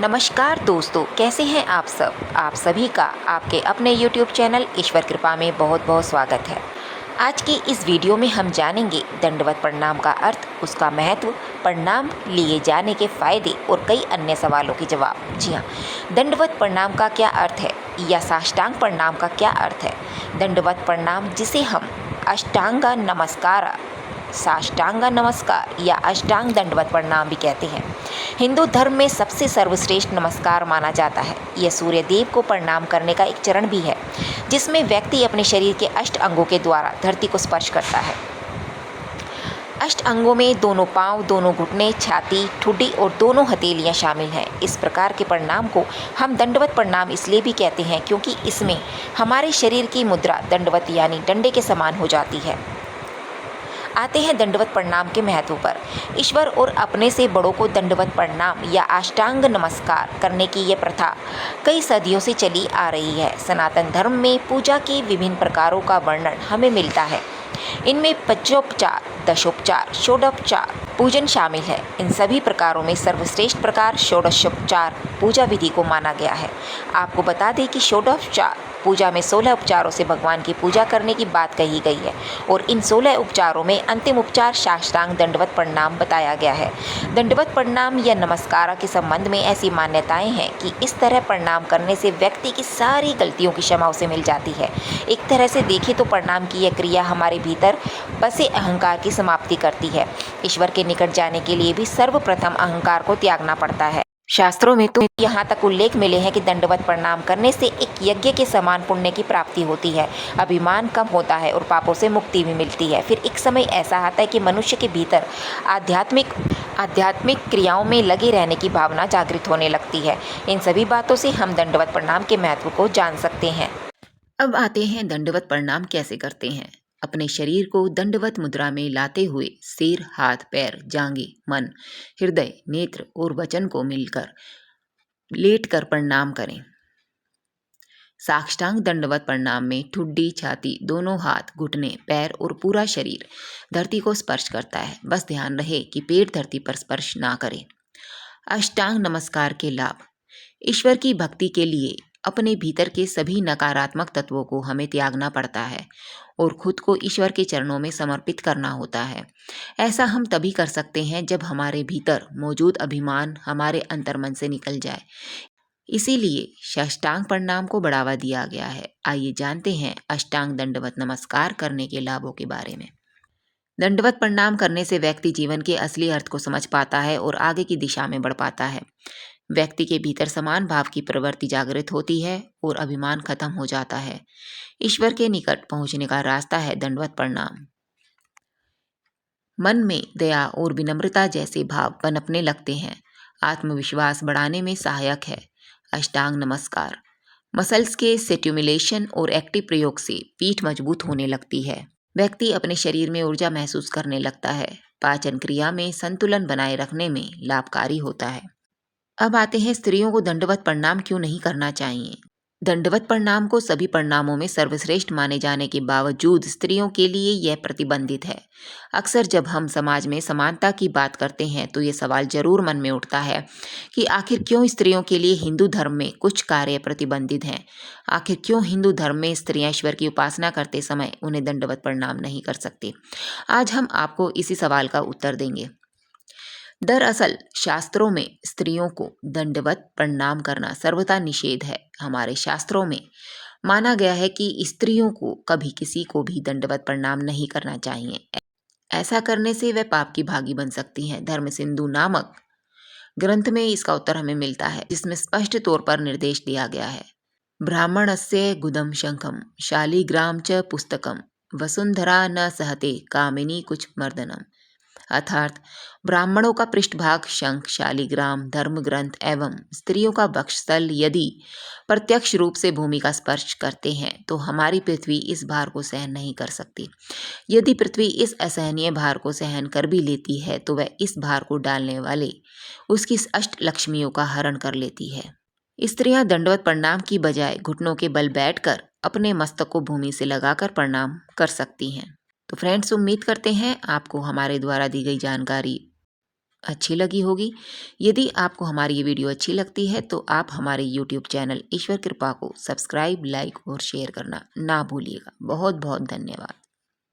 नमस्कार दोस्तों, कैसे हैं आप सब। आप सभी का आपके अपने YouTube चैनल ईश्वर कृपा में बहुत बहुत स्वागत है। आज की इस वीडियो में हम जानेंगे दंडवत प्रणाम का अर्थ, उसका महत्व, प्रणाम लिए जाने के फायदे और कई अन्य सवालों के जवाब। जी हाँ, दंडवत प्रणाम का क्या अर्थ है या साष्टांग प्रणाम का क्या अर्थ है। दंडवत प्रणाम, जिसे हम अष्टांग नमस्कार, साष्टांग नमस्कार या अष्टांग दंडवत प्रणाम भी कहते हैं, हिंदू धर्म में सबसे सर्वश्रेष्ठ नमस्कार माना जाता है। यह सूर्य देव को प्रणाम करने का एक चरण भी है, जिसमें व्यक्ति अपने शरीर के अष्ट अंगों के द्वारा धरती को स्पर्श करता है। अष्ट अंगों में दोनों पांव, दोनों घुटने, छाती, ठुड्डी और दोनों हथेलियां शामिल हैं। इस प्रकार के प्रणाम को हम दंडवत प्रणाम इसलिए भी कहते हैं क्योंकि इसमें हमारे शरीर की मुद्रा दंडवत यानी डंडे के समान हो जाती है। आते हैं दंडवत प्रणाम के महत्व पर। ईश्वर और अपने से बड़ों को दंडवत प्रणाम या अष्टांग नमस्कार करने की ये प्रथा कई सदियों से चली आ रही है। सनातन धर्म में पूजा के विभिन्न प्रकारों का वर्णन हमें मिलता है। इनमें पंचोपचार, दशोपचार, षोडोपचार पूजन शामिल है। इन सभी प्रकारों में सर्वश्रेष्ठ प्रकार षोडशोपचार पूजा विधि को माना गया है। आपको बता दें कि षोडशोपचार पूजा में 16 उपचारों से भगवान की पूजा करने की बात कही गई है और इन 16 उपचारों में अंतिम उपचार साष्टांग दंडवत प्रणाम बताया गया है। दंडवत प्रणाम या नमस्कार के संबंध में ऐसी मान्यताएं हैं कि इस तरह प्रणाम करने से व्यक्ति की सारी गलतियों की क्षमा उसे मिल जाती है। एक तरह से देखें तो प्रणाम की यह क्रिया हमारे भीतर बसे अहंकार की समाप्ति करती है। ईश्वर के निकट जाने के लिए भी सर्वप्रथम अहंकार को त्यागना पड़ता है। शास्त्रों में तो यहाँ तक उल्लेख मिले हैं कि दंडवत प्रणाम करने से एक यज्ञ के समान पुण्य की प्राप्ति होती है, अभिमान कम होता है और पापों से मुक्ति भी मिलती है। फिर एक समय ऐसा आता है कि मनुष्य के भीतर आध्यात्मिक क्रियाओं में लगे रहने की भावना जागृत होने लगती है। इन सभी बातों से हम दंडवत प्रणाम के महत्व को जान सकते हैं। अब आते हैं दंडवत प्रणाम कैसे करते हैं। अपने शरीर को दंडवत मुद्रा में लाते हुए सिर, हाथ, पैर, जांघें, मन, हृदय, नेत्र और वचन को मिलकर लेटकर प्रणाम करें। साष्टांग दंडवत प्रणाम में ठुड्डी, छाती, दोनों हाथ, घुटने, पैर और पूरा शरीर धरती को स्पर्श करता है। बस ध्यान रहे कि पेट धरती पर स्पर्श ना करे। अष्टांग नमस्कार के लाभ। ईश्वर की भक्ति के लिए अपने भीतर के सभी नकारात्मक तत्वों को हमें त्यागना पड़ता है और खुद को ईश्वर के चरणों में समर्पित करना होता है। ऐसा हम तभी कर सकते हैं जब हमारे भीतर मौजूद अभिमान हमारे अंतर्मन से निकल जाए। इसीलिए साष्टांग प्रणाम को बढ़ावा दिया गया है। आइए जानते हैं अष्टांग दंडवत नमस्कार करने के लाभों के बारे में। दंडवत प्रणाम करने से व्यक्ति जीवन के असली अर्थ को समझ पाता है और आगे की दिशा में बढ़ पाता है। व्यक्ति के भीतर समान भाव की प्रवृत्ति जागृत होती है और अभिमान खत्म हो जाता है। ईश्वर के निकट पहुंचने का रास्ता है दंडवत प्रणाम। मन में दया और विनम्रता जैसे भाव पनपने लगते हैं। आत्मविश्वास बढ़ाने में सहायक है। अष्टांग नमस्कार मसल्स के स्टिमुलेशन और एक्टिव प्रयोग से पीठ मजबूत होने लगती है। व्यक्ति अपने शरीर में ऊर्जा महसूस करने लगता है। पाचन क्रिया में संतुलन बनाए रखने में लाभकारी होता है। अब आते हैं स्त्रियों को दंडवत प्रणाम क्यों नहीं करना चाहिए। दंडवत प्रणाम को सभी प्रणामों में सर्वश्रेष्ठ माने जाने के बावजूद स्त्रियों के लिए यह प्रतिबंधित है। अक्सर जब हम समाज में समानता की बात करते हैं तो ये सवाल जरूर मन में उठता है कि आखिर क्यों स्त्रियों के लिए हिंदू धर्म में कुछ कार्य प्रतिबंधित हैं। आखिर क्यों हिंदू धर्म में स्त्रियां ईश्वर की उपासना करते समय उन्हें दंडवत प्रणाम नहीं कर सकती। आज हम आपको इसी सवाल का उत्तर देंगे। दरअसल शास्त्रों में स्त्रियों को दंडवत प्रणाम करना सर्वथा निषेध है। हमारे शास्त्रों में माना गया है कि स्त्रियों को कभी किसी को भी दंडवत प्रणाम नहीं करना चाहिए। ऐसा करने से वे पाप की भागी बन सकती हैं। धर्म सिंधु नामक ग्रंथ में इसका उत्तर हमें मिलता है, जिसमें स्पष्ट तौर पर निर्देश दिया गया है। ब्राह्मणस्य गुदम शंखम शालिग्राम च पुस्तकम वसुंधरा न सहते कामिनी कुछ मर्दनम। अर्थात ब्राह्मणों का पृष्ठभाग शंख, शालिग्राम, धर्म ग्रंथ एवं स्त्रियों का वक्षस्थल यदि प्रत्यक्ष रूप से भूमि का स्पर्श करते हैं तो हमारी पृथ्वी इस भार को सहन नहीं कर सकती। यदि पृथ्वी इस असहनीय भार को सहन कर भी लेती है तो वह इस भार को डालने वाले उसकी अष्ट लक्ष्मियों का हरण कर लेती है। स्त्रियां दंडवत प्रणाम की बजाय घुटनों के बल बैठकर अपने मस्तक को भूमि से लगाकर प्रणाम कर सकती हैं। तो फ्रेंड्स, उम्मीद करते हैं आपको हमारे द्वारा दी गई जानकारी अच्छी लगी होगी। यदि आपको हमारी ये वीडियो अच्छी लगती है तो आप हमारे यूट्यूब चैनल ईश्वर कृपा को सब्सक्राइब, लाइक और शेयर करना ना भूलिएगा। बहुत बहुत धन्यवाद।